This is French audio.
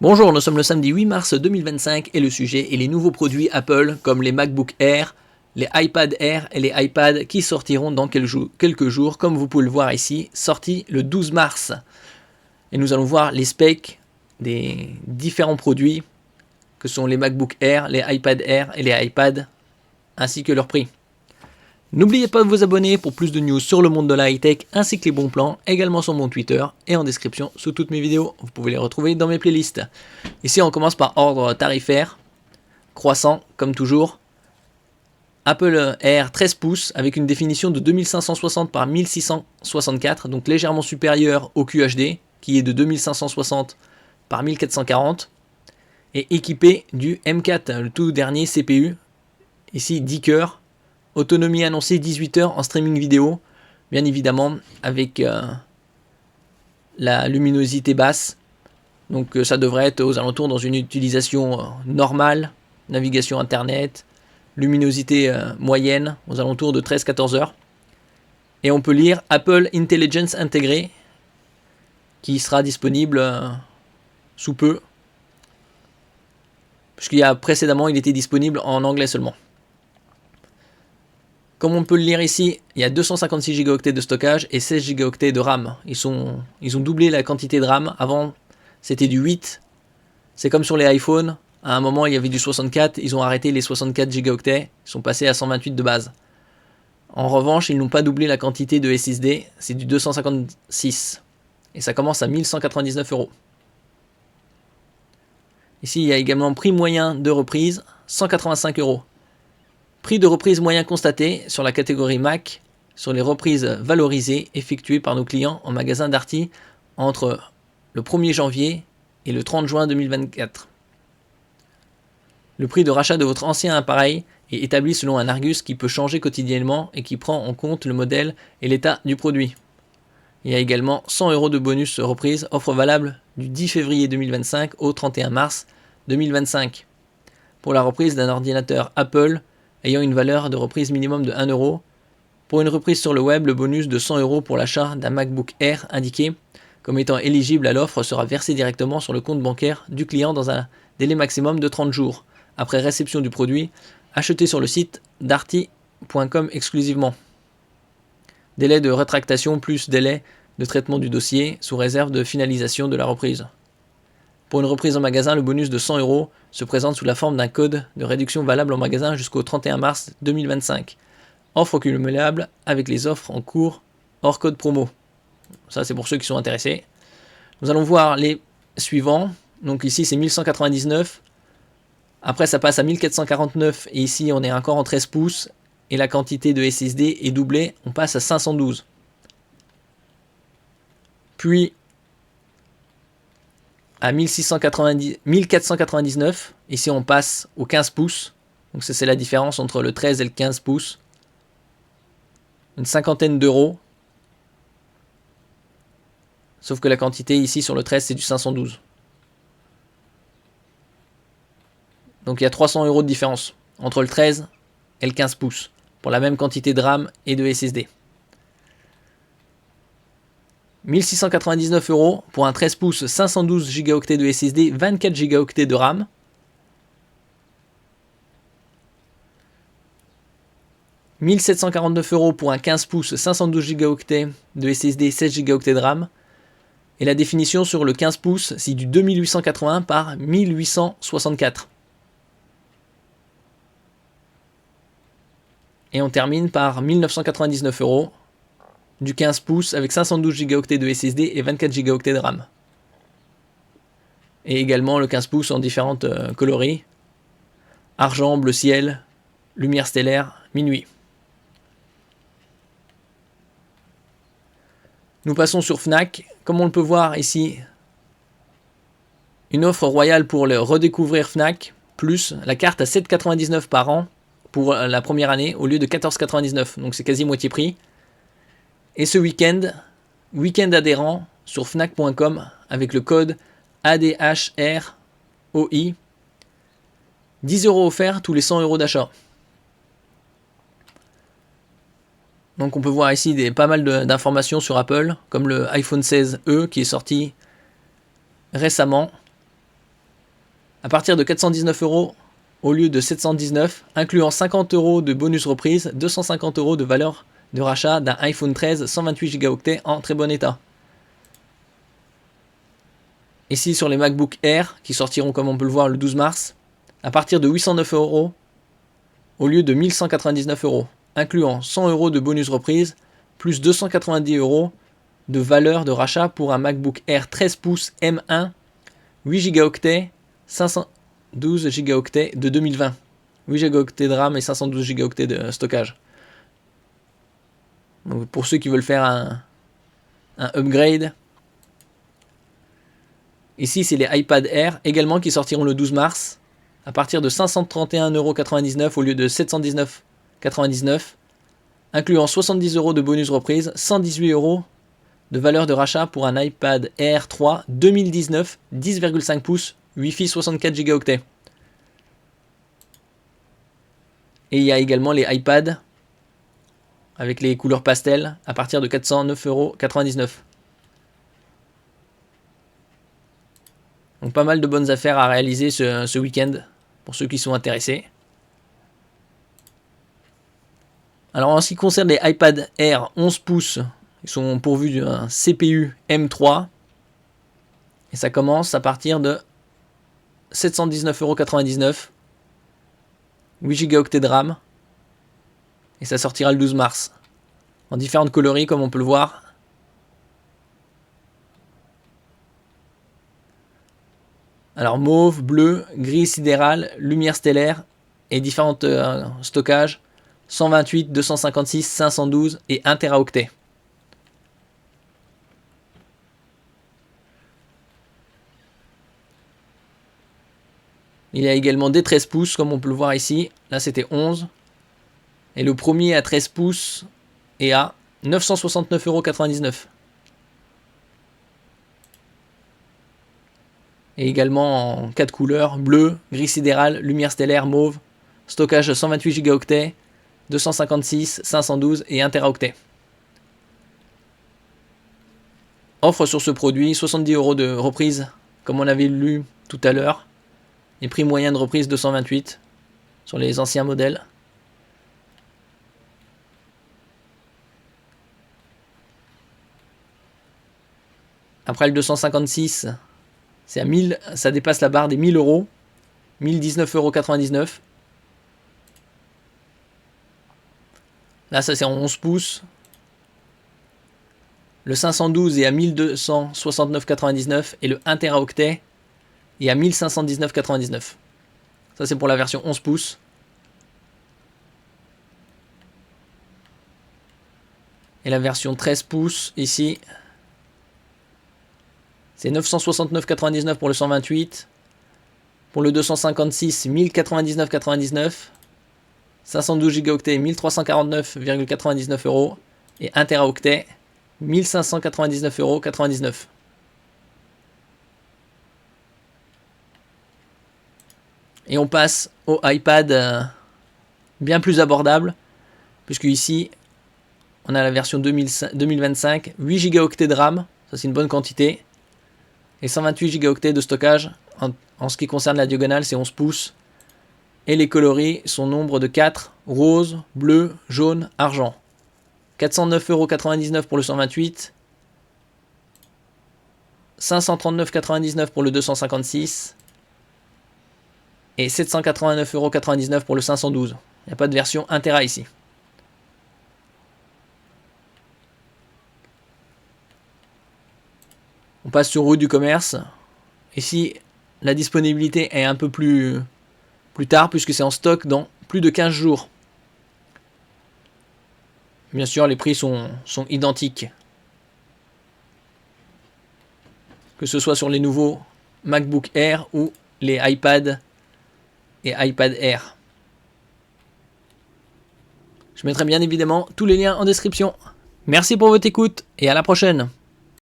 Bonjour, nous sommes le samedi 8 mars 2025 et le sujet est les nouveaux produits Apple comme les MacBook Air, les iPad Air et les iPad qui sortiront dans quelques jours, comme vous pouvez le voir ici, sortis le 12 mars. Et nous allons voir les specs des différents produits que sont les MacBook Air, les iPad Air et les iPad, ainsi que leur prix. N'oubliez pas de vous abonner pour plus de news sur le monde de la high-tech ainsi que les bons plans, également sur mon Twitter et en description sous toutes mes vidéos. Vous pouvez les retrouver dans mes playlists. Ici on commence par ordre tarifaire, croissant comme toujours. Apple Air 13 pouces avec une définition de 2560 par 1664, donc légèrement supérieure au QHD qui est de 2560 par 1440 et équipé du M4, le tout dernier CPU, ici 10 cœurs. Autonomie annoncée 18 heures en streaming vidéo, bien évidemment avec la luminosité basse. Donc ça devrait être aux alentours dans une utilisation normale, navigation internet, luminosité moyenne aux alentours de 13-14 heures. Et on peut lire Apple Intelligence intégré qui sera disponible sous peu. Puisqu'il y a précédemment il était disponible en anglais seulement. Comme on peut le lire ici, il y a 256 Go de stockage et 16 Go de RAM. Ils ont doublé la quantité de RAM. Avant, c'était du 8. C'est comme sur les iPhones. À un moment, il y avait du 64. Ils ont arrêté les 64 Go. Ils sont passés à 128 de base. En revanche, ils n'ont pas doublé la quantité de SSD. C'est du 256. Et ça commence à 1199 €. Ici, il y a également prix moyen de reprise, 185 €. Prix de reprise moyen constaté sur la catégorie Mac sur les reprises valorisées effectuées par nos clients en magasin Darty entre le 1er janvier et le 30 juin 2024. Le prix de rachat de votre ancien appareil est établi selon un Argus qui peut changer quotidiennement et qui prend en compte le modèle et l'état du produit. Il y a également 100 € de bonus reprise, offre valable du 10 février 2025 au 31 mars 2025. Pour la reprise d'un ordinateur Apple ayant une valeur de reprise minimum de 1 €. Pour une reprise sur le web, le bonus de 100 € pour l'achat d'un MacBook Air indiqué comme étant éligible à l'offre sera versé directement sur le compte bancaire du client dans un délai maximum de 30 jours, après réception du produit, acheté sur le site darty.com exclusivement. Délai de rétractation plus délai de traitement du dossier sous réserve de finalisation de la reprise. Pour une reprise en magasin, le bonus de 100 € se présente sous la forme d'un code de réduction valable en magasin jusqu'au 31 mars 2025. Offre cumulable avec les offres en cours hors code promo. Ça, c'est pour ceux qui sont intéressés. Nous allons voir les suivants. Donc ici, c'est 1199. Après, ça passe à 1449. Et ici, on est encore en 13 pouces. Et la quantité de SSD est doublée. On passe à 512. Puis à 1499, ici on passe au 15 pouces, donc c'est la différence entre le 13 et le 15 pouces, une cinquantaine d'euros, sauf que la quantité ici sur le 13 c'est du 512. Donc il y a 300 € de différence entre le 13 et le 15 pouces, pour la même quantité de RAM et de SSD. 1699 € pour un 13 pouces, 512 Go de SSD, 24 Go de RAM. « 1749 € pour un 15 pouces, 512 Go de SSD, 16 Go de RAM. Et la définition sur le 15 pouces, c'est du 2880 par 1864. Et on termine par 1999 € du 15 pouces avec 512 Go de SSD et 24 Go de RAM. Et également le 15 pouces en différentes coloris. Argent, bleu ciel, lumière stellaire, minuit. Nous passons sur Fnac. Comme on le peut voir ici, une offre royale pour le redécouvrir Fnac, plus la carte à 7,99 € par an pour la première année au lieu de 14,99 €. Donc c'est quasi moitié prix. Et ce week-end adhérent sur Fnac.com avec le code ADHROI, 10 € offerts tous les 100 € d'achat. Donc on peut voir ici pas mal d'informations sur Apple, comme le iPhone 16e qui est sorti récemment. à partir de 419 € au lieu de 719, incluant 50 € de bonus reprise, 250 € de valeur de rachat d'un iPhone 13 128 Go en très bon état. Ici sur les MacBook Air qui sortiront comme on peut le voir le 12 mars, à partir de 809 € au lieu de 1199 €, incluant 100 € de bonus reprise, plus 290 € de valeur de rachat pour un MacBook Air 13 pouces M1, 8 Go, 512 Go de 2020. 8 Go de RAM et 512 Go de stockage. Donc pour ceux qui veulent faire un upgrade. Ici, c'est les iPad Air également qui sortiront le 12 mars à partir de 531,99 € au lieu de 719,99 €, incluant 70 € de bonus reprise, 118 € de valeur de rachat pour un iPad Air 3 2019 10,5 pouces Wi-Fi 64 Go. Et il y a également les iPads avec les couleurs pastel à partir de 409,99 €. Donc pas mal de bonnes affaires à réaliser ce week-end pour ceux qui sont intéressés. Alors en ce qui concerne les iPad Air 11 pouces, ils sont pourvus d'un CPU M3 et ça commence à partir de 719,99 €, 8 Go de RAM et ça sortira le 12 mars en différentes coloris comme on peut le voir. Alors mauve, bleu, gris sidéral, lumière stellaire et différentes stockages 128, 256, 512 et 1 Teraoctet. Il y a également des 13 pouces comme on peut le voir ici. Là c'était 11. Et le premier à 13 pouces est à 969,99 €. Et également en 4 couleurs, bleu, gris sidéral, lumière stellaire, mauve, stockage 128 Go, 256, 512 et 1 Teraoctet. Offre sur ce produit, 70 € de reprise, comme on avait lu tout à l'heure. Et prix moyen de reprise 228 sur les anciens modèles. Après le 256, c'est à 1000, ça dépasse la barre des 1000 €, 1019,99 €. Là, ça c'est en 11 pouces. Le 512 est à 1269,99 € et le 1 Teraoctet est à 1519,99 €. Ça c'est pour la version 11 pouces. Et la version 13 pouces ici, c'est 969,99 € pour le 128. Pour le 256, 1099,99 €. 512 Go 1349,99 € et 1 Teraoctet 1599,99 €. Et on passe au iPad bien plus abordable, puisque ici on a la version 2025, 8 Go de RAM, ça c'est une bonne quantité, et 128 Go de stockage. En ce qui concerne la diagonale, c'est 11 pouces. Et les coloris sont nombre de 4, rose, bleu, jaune, argent. 409,99 € pour le 128, 539,99 € pour le 256 et 789,99 € pour le 512. Il n'y a pas de version 1 Tera ici. On passe sur route du commerce. Ici, la disponibilité est un peu plus tard puisque c'est en stock dans plus de 15 jours. Bien sûr, les prix sont identiques. Que ce soit sur les nouveaux MacBook Air ou les iPad et iPad Air. Je mettrai bien évidemment tous les liens en description. Merci pour votre écoute et à la prochaine.